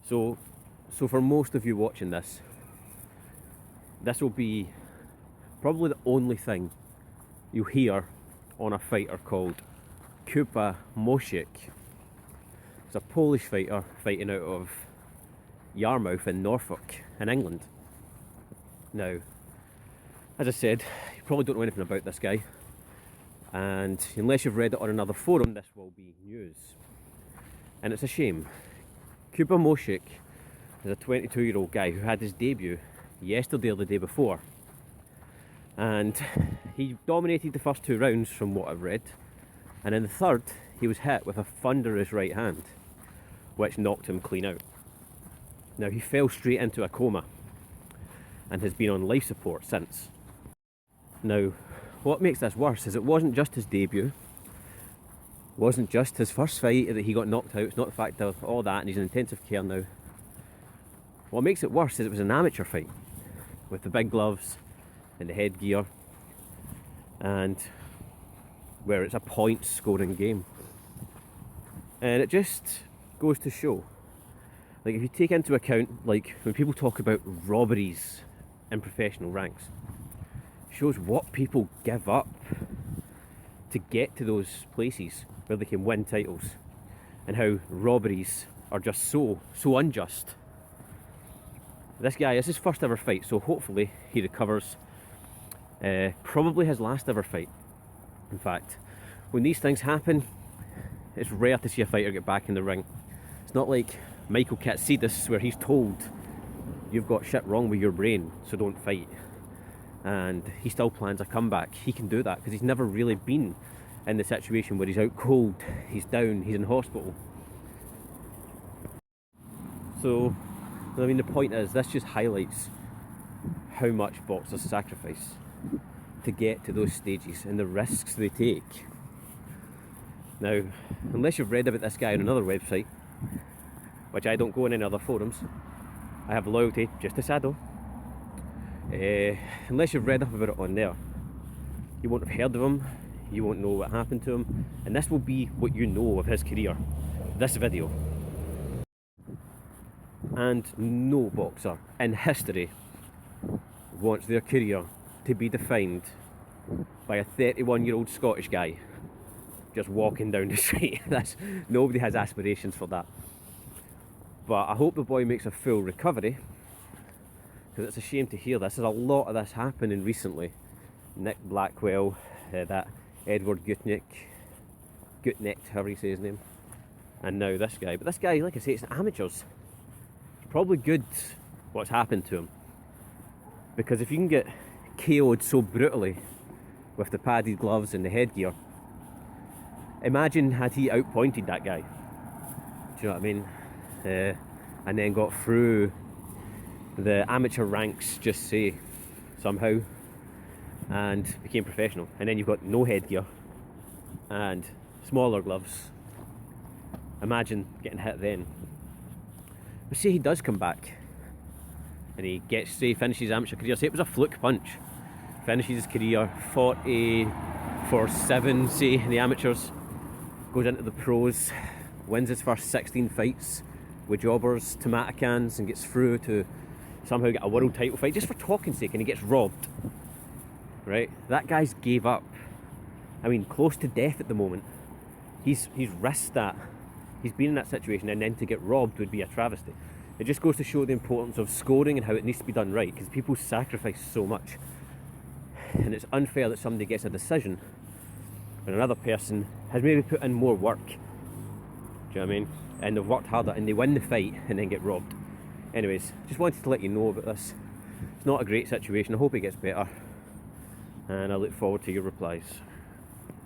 So for most of you watching this, this will be probably the only thing you'll hear on a fighter called Kuba Moczyk. It's a Polish fighter fighting out of Yarmouth in Norfolk in England. Now, as I said, you probably don't know anything about this guy, and unless you've read it on another forum, this will be news. And it's a shame. Kuba Moczyk is a 22-year-old guy who had his debut yesterday or the day before, and he dominated the first 2 rounds from what I've read, and in the third he was hit with a thunderous right hand which knocked him clean out. Now, he fell straight into a coma and has been on life support since. Now, what makes this worse is it wasn't just his debut, wasn't just his first fight that he got knocked out. It's not the fact of all that and he's in intensive care now. What makes it worse is it was an amateur fight with the big gloves and the headgear, and where it's a point scoring game. And it just goes to show, like, if you take into account, like, when people talk about robberies in professional ranks, it shows what people give up to get to those places where they can win titles, and how robberies are just so unjust. This guy is his first ever fight, so hopefully he recovers. Probably his last ever fight. In fact, when these things happen, it's rare to see a fighter get back in the ring. It's not like Michael Katsidis, where he's told, you've got shit wrong with your brain, so don't fight. And he still plans a comeback. He can do that because he's never really been in the situation where he's out cold, he's down, he's in hospital. So, I mean, the point is, this just highlights how much boxers sacrifice to get to those stages and the risks they take. Now, unless you've read about this guy on another website, which I don't go on any other forums, I have loyalty just to Sado. Unless you've read up about it on there, you won't have heard of him, you won't know what happened to him, and this will be what you know of his career, this video. And no boxer in history wants their career to be defined by a 31-year-old Scottish guy just walking down the street. Nobody has aspirations for that. But I hope the boy makes a full recovery, because it's a shame to hear this. There's a lot of this happening recently. Nick Blackwell, that Edward Gutnick, however you say his name, and now this guy. But this guy, like I say, it's amateurs. It's probably good what's happened to him, because if you can get KO'd so brutally with the padded gloves and the headgear, imagine had he outpointed that guy, do you know what I mean, and then got through the amateur ranks, just say, somehow, and became professional, and then you've got no headgear and smaller gloves. Imagine getting hit then. But say he does come back and he gets, say, finishes his amateur career, say it was a fluke punch, finishes his career 40 for 7, say, in the amateurs, goes into the pros, wins his first 16 fights with jobbers, tomato cans, and gets through to somehow get a world title fight just for talking's sake, and he gets robbed, right? That guy's gave up. I mean, close to death at the moment. He's risked that. He's been in that situation, and then to get robbed would be a travesty. It just goes to show the importance of scoring and how it needs to be done right, because people sacrifice so much, and it's unfair that somebody gets a decision when another person has maybe put in more work. Do you know what I mean? And they've worked harder and they win the fight and then get robbed. Anyways, just wanted to let you know about this. It's not a great situation. I hope it gets better, and I look forward to your replies.